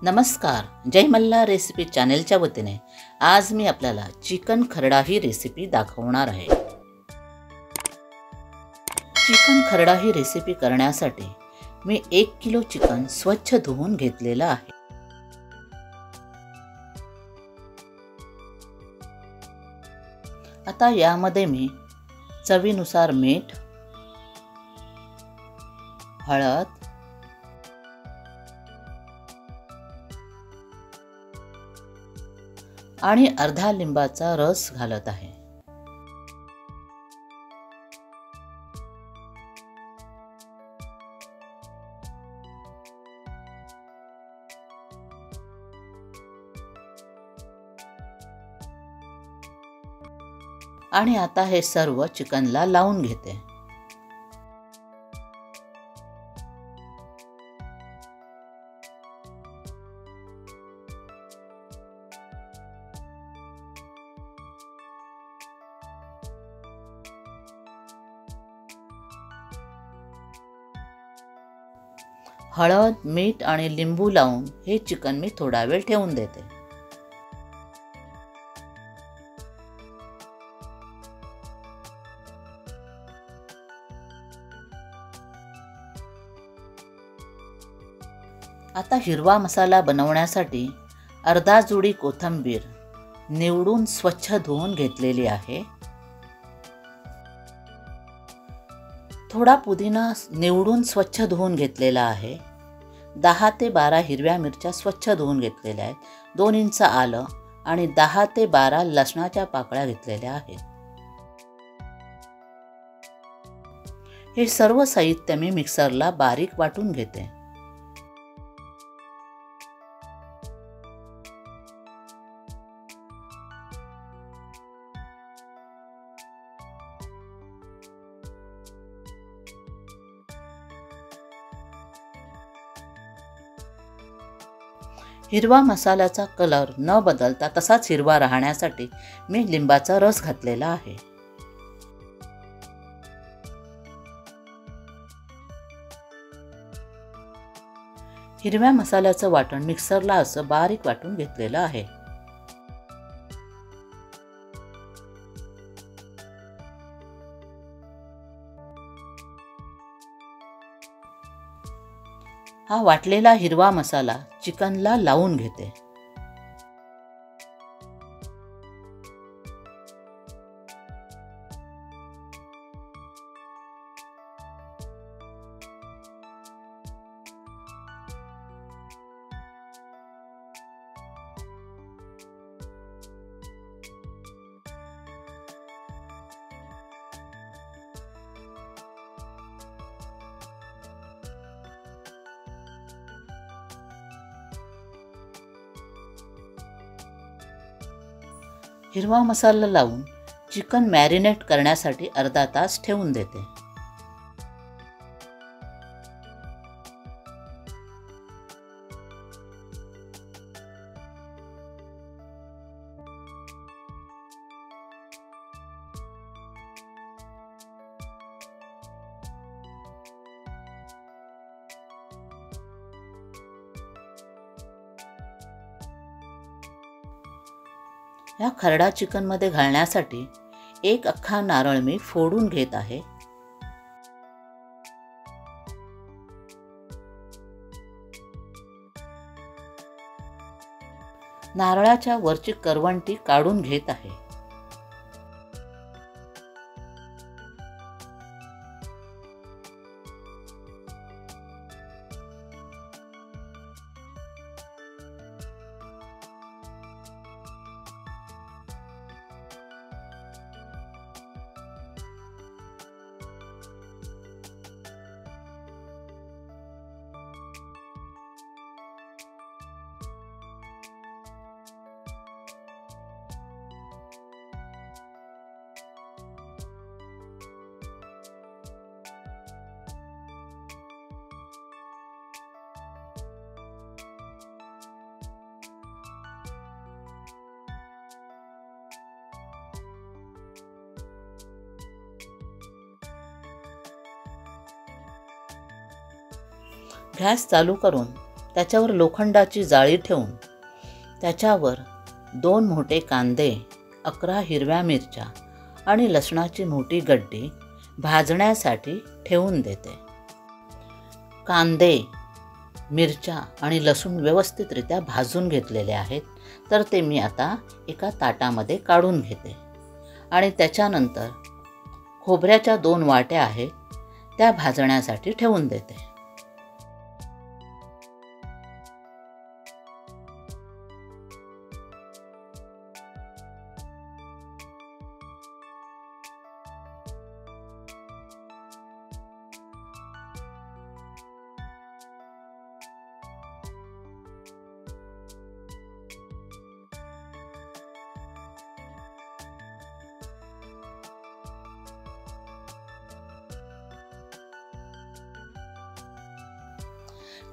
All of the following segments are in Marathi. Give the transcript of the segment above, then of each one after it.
नमस्कार, जय मल्हार रेसिपी चॅनलच्या वतीने आज मी आपल्याला चिकन खरडा ही रेसिपी दाखवणार आहे। चिकन खरडा ही रेसिपी करण्यासाठी मी 1 किलो चिकन स्वच्छ धुवून घेतलेले आहे। आता यामध्ये मी चवीनुसार मीठ, हळद, आणि अर्धा लिंबाचा रस घालत आहे। आणि आता हे सर्व चिकनला लावून घेते। हळद, मीठ आणि लिंबू लावून हे चिकन मी थोडा वेळ ठेवून देते। आता हिरवा मसाला बनवण्यासाठी अर्धा जुडी कोथिंबीर निवडून स्वच्छ धुवून घेतलेली आहे। थोडा पुदिना निवडून स्वच्छ धुवून घेतलेला आहे। 10 ते 12 हिरव्या मिरच्या स्वच्छ धुवून घेतलेल्या आहेत। 2 इंच आलं आणि 10 ते 12 लसणाच्या पाकळ्या घेतलेल्या आहेत। हे सर्व साहित्य मी मिक्सरला बारीक वाटून घेते। हिरवा मसाल्याचा कलर न बदलता तसाच हिरवा राहण्यासाठी मी लिंबाचा रस घातलेला आहे। हिरव्या मसाल्याचं वाटण मिक्सरला असं बारीक वाटून घेतलेलं आहे। हा वाटलेला हिरवा मसाला चिकनला लावून घेते। हिरवा मसाला लावून चिकन मॅरिनेट करण्यासाठी अर्धा तास ठेवून देते। या खरडा चिकन मध्ये घालण्यासाठी 1 अख्खा नारळ मी फोडून घेत आहे। नारळाच्या वरची करवंटी काढून घेत आहे। गॅस चालू करून त्याच्यावर लोखंडाची जाळी ठेवून त्याच्यावर 2 मोठे कांदे, 11 हिरव्या मिरच्या आणि लसणाची मोठी गड्डी भाजण्यासाठी ठेवून देते. कांदे, मिरच्या आणि लसूण व्यवस्थितरित्या भाजून घेतलेले आहेत, तर ते मी आता एका ताटामध्ये काढून घेते. आणि त्याच्यानंतर खोबऱ्याच्या 2 वाट्या आहेत, त्या भाजण्यासाठी ठेवून देते.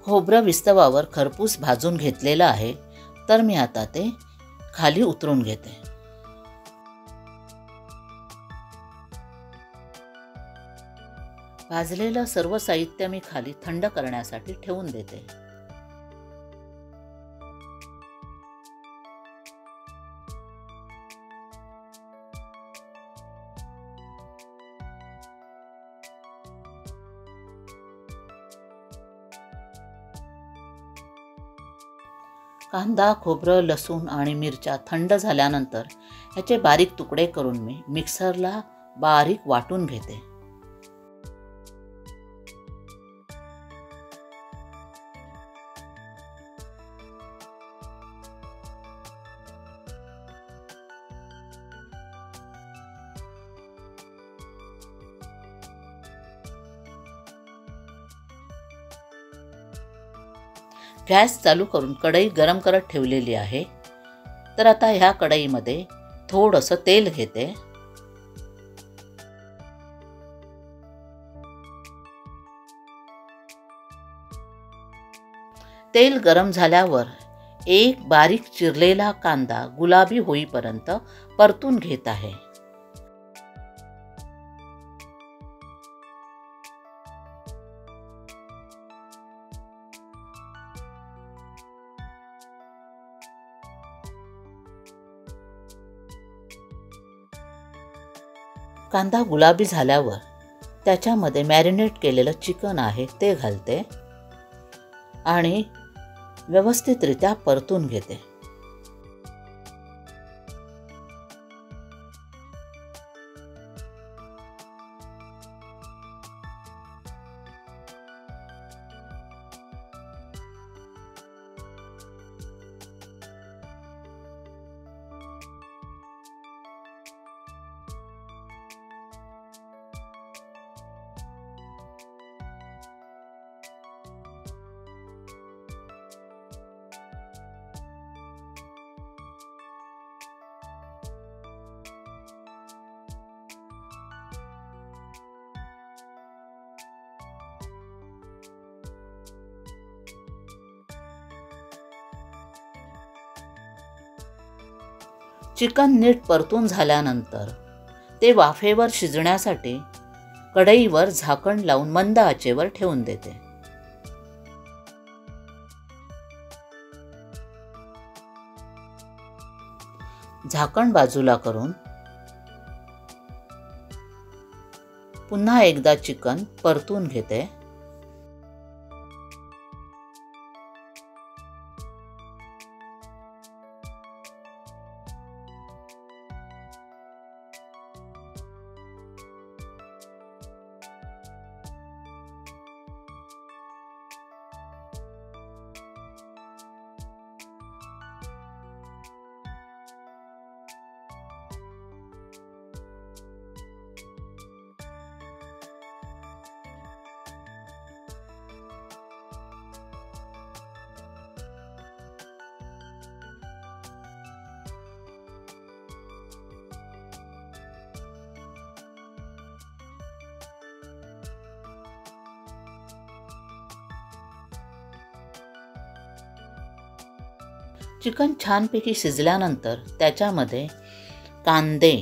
खोबरं विस्तवावर खरपूस भाजून घेतलेलं आहे, तर मी आता ते खाली उतरून घेते. भाजलेलं सर्व साहित्य मी खाली थंड करण्यासाठी ठेवून देते. कांदा, खोबरं, लसूण आणि मिरच्या थंड झाल्यानंतर ह्याचे बारीक तुकडे करून मी मिक्सरला बारीक वाटून घेते. गॅस चालू करून कढई गरम करत ठेवलेली आहे. तर आता ह्या कढईमध्ये थोडंसं तेल घेते. तेल गरम झाल्यावर एक बारीक चिरलेला कांदा गुलाबी होईपर्यंत परतून घेत आहे. कांदा गुलाबी झाल्यावर त्याच्यामध्ये मॅरिनेट केलेलं चिकन आहे ते घालते आणि व्यवस्थितरित्या परतून घेते. चिकन नीट परतून झाल्यानंतर ते वाफेवर शिजण्यासाठी कढईवर झाकण लावून मंद आचेवर ठेवून देते. झाकण बाजूला करून पुन्हा एकदा चिकन परतून घेते. चिकन छानपैकी शिजल्यानंतर त्याच्यामध्ये कांदे,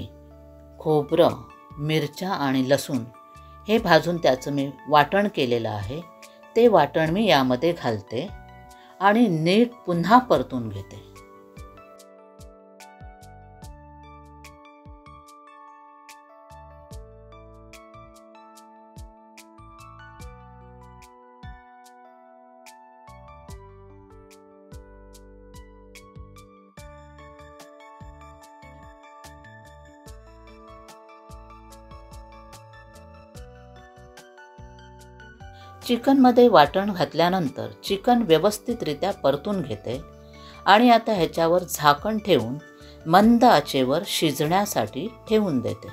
खोबरं, मिरच्या आणि लसूण हे भाजून त्याचं मी वाटण केलेलं आहे ते वाटण मी यामध्ये घालते आणि नीट पुन्हा परतून घेते. चिकनमध्ये वाटण घातल्यानंतर चिकन व्यवस्थितरित्या परतून घेते आणि आता ह्याच्यावर झाकण ठेवून मंद आचेवर शिजण्यासाठी ठेवून देते.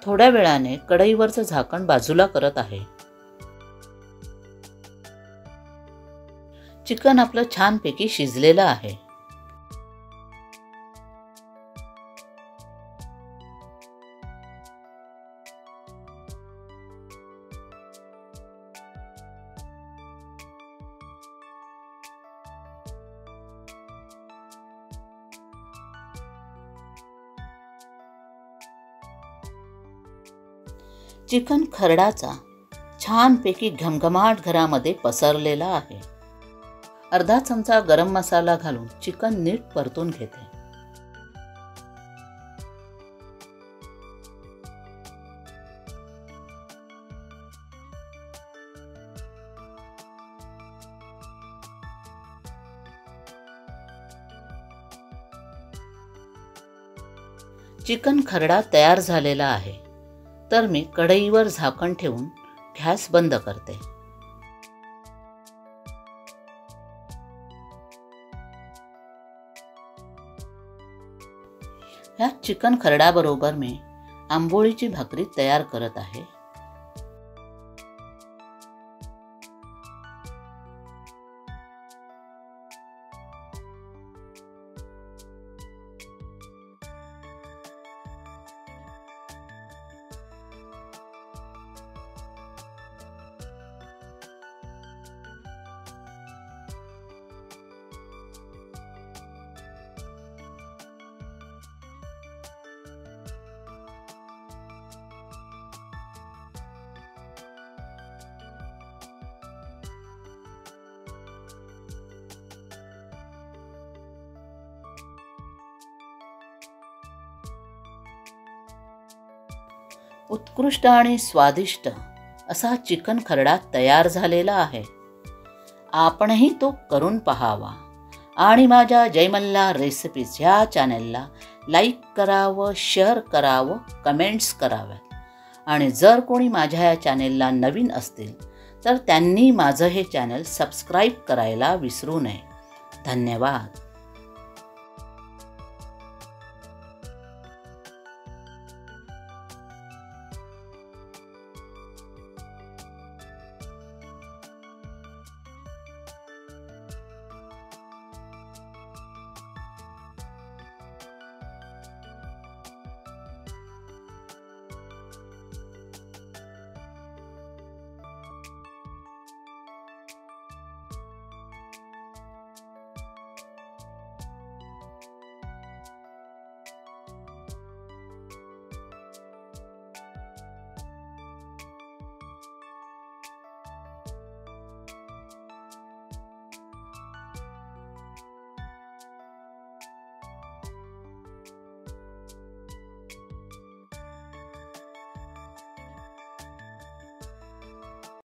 थोड्या वेळाने कढईवरचं झाकण बाजूला करत आहे. चिकन आपलं छानपैकी शिजलेलं आहे. चिकन खरडाचा छानपैकी घमघमाट घरामध्ये पसरलेला आहे. अर्धा चमचा गरम मसाला घालून चिकन नीट परतून घेते. चिकन खरडा तयार झालेला आहे. तर मी कढईवर झाकण ठेवून गॅस बंद करते. ह्या चिकन खरडाबरोबर मी आंबोळीची भाकरी तयार करत आहे. उत्कृष्ट आणि स्वादिष्ट असा चिकन खरडा तयार झालेला आहे. आपणही तो करून पहावा आणि माझ्या जय मल्हार रेसिपीज ह्या चॅनलला लाईक करावं, शेअर करावं, कमेंट्स कराव्यात. आणि जर कोणी माझ्या या चॅनलला नवीन असतील तर त्यांनी माझं हे चॅनल सबस्क्राईब करायला विसरू नये. धन्यवाद.